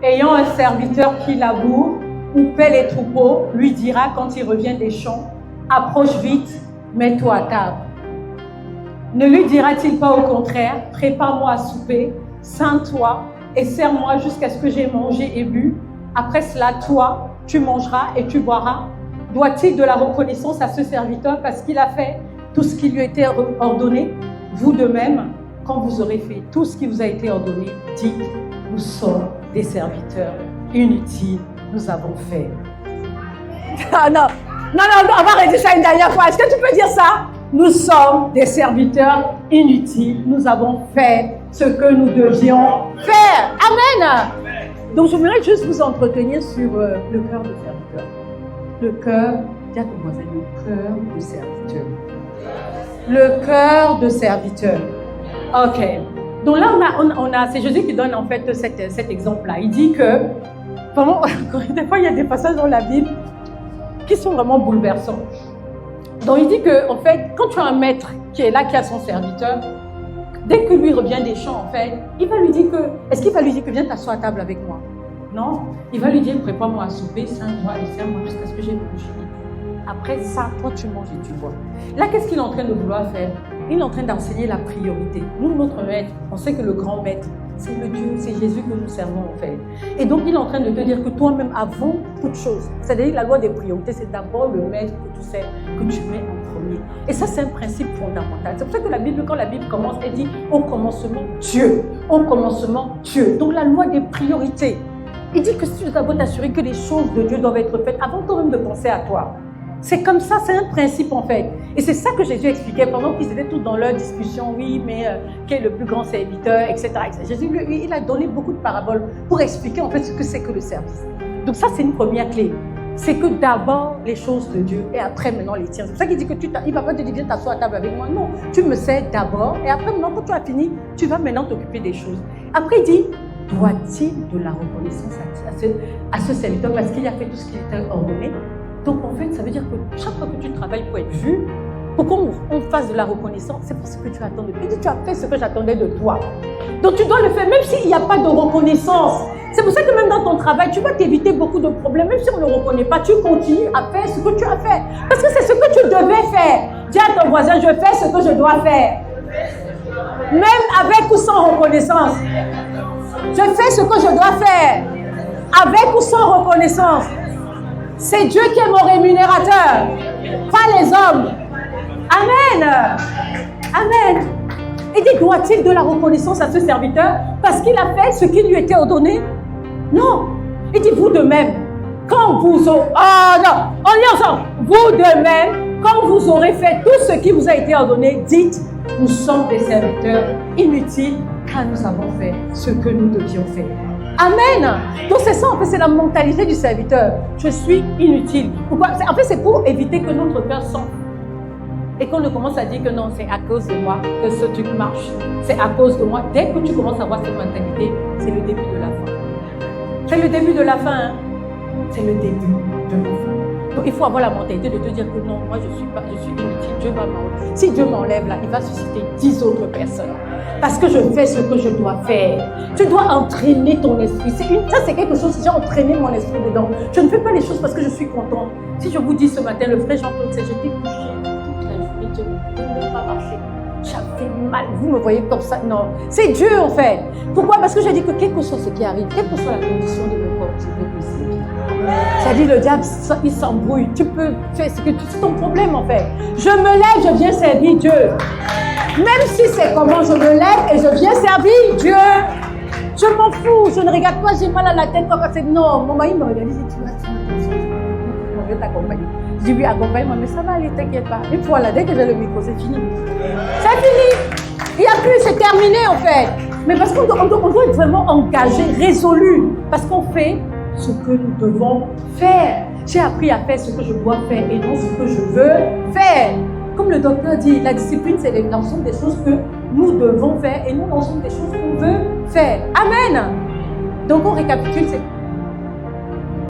ayant un serviteur qui laboure ou paie les troupeaux, lui dira quand il revient des champs, approche vite, mets-toi à table. Ne lui dira-t-il pas au contraire, prépare-moi à souper, ceins-toi et sers-moi jusqu'à ce que j'ai mangé et bu. Après cela, toi, tu mangeras et tu boiras. Doit-il de la reconnaissance à ce serviteur parce qu'il a fait tout ce qui lui était ordonné? Vous de même, quand vous aurez fait tout ce qui vous a été ordonné, dites, nous sommes des serviteurs inutiles, nous avons fait. Ah non, on va redire ça une dernière fois. Est-ce que tu peux dire ça? Nous sommes des serviteurs inutiles, nous avons fait ce que nous devions faire. Amen. Donc je voudrais juste vous entretenir sur le cœur de serviteur. Le cœur, dis à ton voisin, le cœur de serviteur. Le cœur de serviteur. Ok. Donc là, c'est Jésus qui donne en fait cet exemple-là. Il dit que, vraiment, des fois, il y a des passages dans la Bible qui sont vraiment bouleversants. Donc il dit que, en fait, quand tu as un maître qui est là, qui a son serviteur, dès que lui revient des champs, en fait, il va lui dire que, est-ce qu'il va lui dire que viens t'asseoir à table avec moi? Non. Il va lui dire, prépare-moi à souper, ceins-toi et sers-moi jusqu'à ce que j'ai mangé. Après ça, toi, tu manges et tu bois. Là, qu'est-ce qu'il est en train de vouloir faire? Il est en train d'enseigner la priorité. Nous, notre maître, on sait que le grand maître, c'est le Dieu, c'est Jésus que nous servons en fait. Et donc, il est en train de te dire que toi-même, avant toute chose, c'est-à-dire la loi des priorités, c'est d'abord le maître que tu sais, que tu mets en premier. Et ça, c'est un principe fondamental. C'est pour ça que la Bible, quand la Bible commence, elle dit au commencement Dieu. Au commencement Dieu. Donc, la loi des priorités. Il dit que si tu dois t'assurer que les choses de Dieu doivent être faites avant toi-même de penser à toi. C'est comme ça, c'est un principe en fait. Et c'est ça que Jésus expliquait pendant qu'ils étaient tous dans leur discussion. Oui, mais qui est le plus grand serviteur, etc. Jésus, lui, il a donné beaucoup de paraboles pour expliquer en fait ce que c'est que le service. Donc ça, c'est une première clé. C'est que d'abord les choses de Dieu et après maintenant les tiennes. C'est pour ça qu'il dit que il ne va pas te dire viens t'asseoir à table avec moi. Non, tu me sers d'abord et après maintenant quand tu as fini, tu vas maintenant t'occuper des choses. Après il dit, doit-il de la reconnaissance à ce serviteur parce qu'il a fait tout ce qui était ordonné? Donc en fait, ça veut dire que chaque fois que tu travailles pour être vu, pour qu'on fasse de la reconnaissance, c'est parce que tu attends de toi. Il dit, tu as fait ce que j'attendais de toi. Donc tu dois le faire, même s'il n'y a pas de reconnaissance. C'est pour ça que même dans ton travail, tu vas t'éviter beaucoup de problèmes. Même si on ne le reconnaît pas, tu continues à faire ce que tu as fait. Parce que c'est ce que tu devais faire. Dis à ton voisin, je fais ce que je dois faire. Même avec ou sans reconnaissance. Je fais ce que je dois faire. Avec ou sans reconnaissance. C'est Dieu qui est mon rémunérateur, pas les hommes. Amen. Amen. Et dit, doit-il de la reconnaissance à ce serviteur parce qu'il a fait ce qui lui était ordonné? Non. Il dit, vous de même, quand vous aurez... Ah non, on lit ensemble. Vous de même, quand vous aurez fait tout ce qui vous a été ordonné, dites, nous sommes des serviteurs inutiles car nous avons fait ce que nous devions faire. Amen. Donc c'est ça, en fait, c'est la mentalité du serviteur. Je suis inutile. Pourquoi? En fait, c'est pour éviter que notre cœur s'enfle. Et qu'on ne commence à dire que non, c'est à cause de moi que ce truc marche. C'est à cause de moi. Dès que tu commences à avoir cette mentalité, c'est le début de la fin. C'est le début de la fin. Hein? C'est le début de la fin. Donc il faut avoir la mentalité de te dire que non, moi je suis inutile. Dieu va m'enlever. Si Dieu m'enlève là, il va susciter 10 autres personnes. Parce que je fais ce que je dois faire. Tu dois entraîner ton esprit. Ça, c'est quelque chose, j'ai entraîné mon esprit dedans. Je ne fais pas les choses parce que je suis content. Si je vous dis ce matin, le frère Jean-Claude, j'étais couché toute la journée, je ne pouvais pas marcher. J'avais mal. Vous me voyez comme ça? Non. C'est Dieu, en fait. Pourquoi? Parce que j'ai dit que quel que soit ce qui arrive, quelle que soit la condition de mon corps, je vais me servir. C'est-à-dire, le diable, il s'embrouille. Tu peux faire ce que c'est ton problème, en fait. Je me lève, je viens servir Dieu. Même si c'est comment je me lève et je viens servir Dieu. Je m'en fous, je ne regarde pas, j'ai mal à la tête quand c'est... Non, mon mari me regarde, il dit, tu vas je vais t'accompagner. Je dis, oui, accompagne-moi, mais ça va aller, t'inquiète pas. Une fois là, dès que j'ai le micro, c'est fini. C'est fini. Il n'y a plus, c'est terminé en fait. Mais parce qu'on doit être vraiment engagé, résolu. Parce qu'on fait ce que nous devons faire. J'ai appris à faire ce que je dois faire et non ce que je veux faire. Comme le docteur dit, la discipline, c'est l'ensemble des choses que nous devons faire et non l'ensemble des choses qu'on veut faire. Amen. Donc on récapitule, c'est